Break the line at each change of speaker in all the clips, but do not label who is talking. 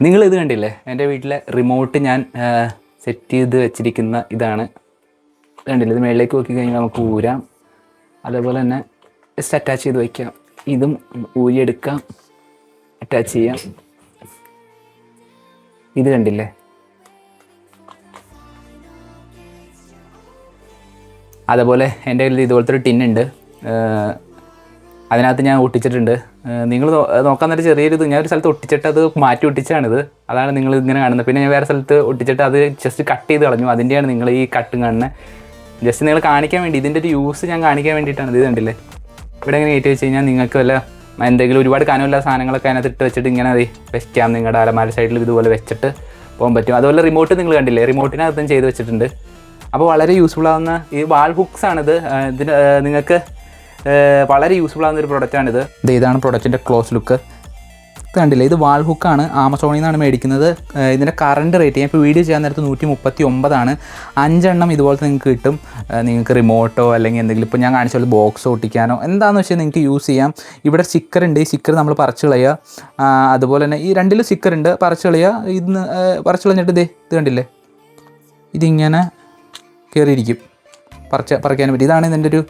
നിങ്ങളിത് കണ്ടില്ലേ, എൻ്റെ വീട്ടിലെ റിമോട്ട് ഞാൻ സെറ്റ് ചെയ്ത് വെച്ചിരിക്കുന്ന ഇതാണ്. കണ്ടില്ലേ, ഇത് മേളിലേക്ക് നോക്കി കഴിഞ്ഞാൽ നമുക്ക് ഊരാം. അതേപോലെ തന്നെ ജസ്റ്റ് അറ്റാച്ച് ചെയ്ത് വയ്ക്കാം. ഇതും ഊരിയെടുക്കാം, അറ്റാച്ച് ചെയ്യാം. ഇത് കണ്ടില്ലേ, അതേപോലെ എൻ്റെ കയ്യിൽ ഇതുപോലത്തെ ഒരു ടിന്നുണ്ട്. അതിനകത്ത് ഞാൻ ഒട്ടിച്ചിട്ടുണ്ട്. നിങ്ങൾ നോക്കാൻ നേരം ചെറിയൊരു ഇത്, ഞാൻ ഒരു സ്ഥലത്ത് ഒട്ടിച്ചിട്ട് അത് മാറ്റി ഒട്ടിച്ചാണിത്. അതാണ് നിങ്ങൾ ഇങ്ങനെ കാണുന്നത്. പിന്നെ ഞാൻ വേറെ സ്ഥലത്ത് ഒട്ടിച്ചിട്ട് അത് ജസ്റ്റ് കട്ട് ചെയ്ത് കളഞ്ഞു. അതിൻ്റെയാണ് നിങ്ങൾ ഈ കട്ടും കാണുന്നത്. ജസ്റ്റ് നിങ്ങൾ കാണിക്കാൻ വേണ്ടി, ഇതിൻ്റെ ഒരു യൂസ് ഞാൻ കാണിക്കാൻ വേണ്ടിയിട്ടാണ്. ഇത് കണ്ടില്ലേ, ഇവിടെ ഇങ്ങനെ കയറ്റി വെച്ച് കഴിഞ്ഞാൽ നിങ്ങൾക്ക് വല്ല എന്തെങ്കിലും ഒരുപാട് കനമില്ലാത്ത സാധനങ്ങളൊക്കെ അതിനകത്ത് ഇട്ട് വെച്ചിട്ട് ഇങ്ങനെ വെക്കാം. നിങ്ങളുടെ അലമാര സൈഡിൽ ഇതുപോലെ വെച്ചിട്ട് പോകാൻ പറ്റും. അതുപോലെ റിമോട്ട് നിങ്ങൾ കണ്ടില്ലേ, റിമോട്ടിനകത്തും ചെയ്ത് വെച്ചിട്ടുണ്ട്. അപ്പോൾ വളരെ യൂസ്ഫുൾ ആവുന്ന ഈ വാൾ ഹുക്സ് ആണിത്. ഇതിന് നിങ്ങൾക്ക് വളരെ യൂസ്ഫുൾ ആവുന്ന ഒരു പ്രൊഡക്റ്റാണിത്. ഇതാണ് പ്രൊഡക്റ്റിൻ്റെ ക്ലോസ് ലുക്ക്. ഇത് കണ്ടില്ലേ, ഇത് വാൾ ഹുക്കാണ്. ആമസോണിൽ നിന്നാണ് മേടിക്കുന്നത്. ഇതിൻ്റെ കറണ്ട് റേറ്റ് ഞാൻ ഇപ്പോൾ വീഡിയോ ചെയ്യാൻ നേരത്ത് 139 5 ഇതുപോലത്തെ നിങ്ങൾക്ക് കിട്ടും. നിങ്ങൾക്ക് റിമോട്ടോ അല്ലെങ്കിൽ എന്തെങ്കിലും ഇപ്പോൾ ഞാൻ കാണിച്ച പോലെ ബോക്സോ ഒട്ടിക്കാനോ എന്താണെന്ന് വെച്ചാൽ നിങ്ങൾക്ക് യൂസ് ചെയ്യാം. ഇവിടെ സ്റ്റിക്കർ ഉണ്ട്. ഈ സ്റ്റിക്കർ നമ്മൾ പറിച്ച് കളയുക. അതുപോലെ തന്നെ ഈ രണ്ടിലും സ്റ്റിക്കർ ഉണ്ട്, പറിച്ച് കളയുക. ഇന്ന് പറിച്ച് കളഞ്ഞിട്ട് ഇത് കണ്ടില്ലേ, ഇതിങ്ങനെ കയറിയിരിക്കും, പറിക്കാനും പറ്റും. ഇതാണ് ഇതിൻ്റെ ഒരു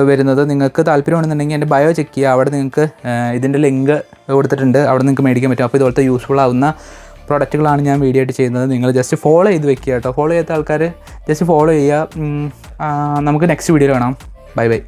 വരുന്നത്. നിങ്ങൾക്ക് താല്പര്യമാണെന്നുണ്ടെങ്കിൽ എൻ്റെ ബയോ ചെക്ക് ചെയ്യുക. അവിടെ നിങ്ങൾക്ക് ഇതിൻ്റെ ലിങ്ക് കൊടുത്തിട്ടുണ്ട്, അവിടെ നിങ്ങൾക്ക് മേടിക്കാൻ പറ്റും. അപ്പോൾ ഇതുപോലത്തെ യൂസ്ഫുൾ ആവുന്ന പ്രൊഡക്റ്റുകളാണ് ഞാൻ വീഡിയോ ആയിട്ട് ചെയ്യുന്നത്. നിങ്ങൾ ജസ്റ്റ് ഫോളോ ചെയ്ത് വെക്കുക കേട്ടോ. ഫോളോ ചെയ്യാത്ത ആൾക്കാർ ജസ്റ്റ് ഫോളോ ചെയ്യുക. നമുക്ക് നെക്സ്റ്റ് വീഡിയോയിൽ കാണാം. Bye bye.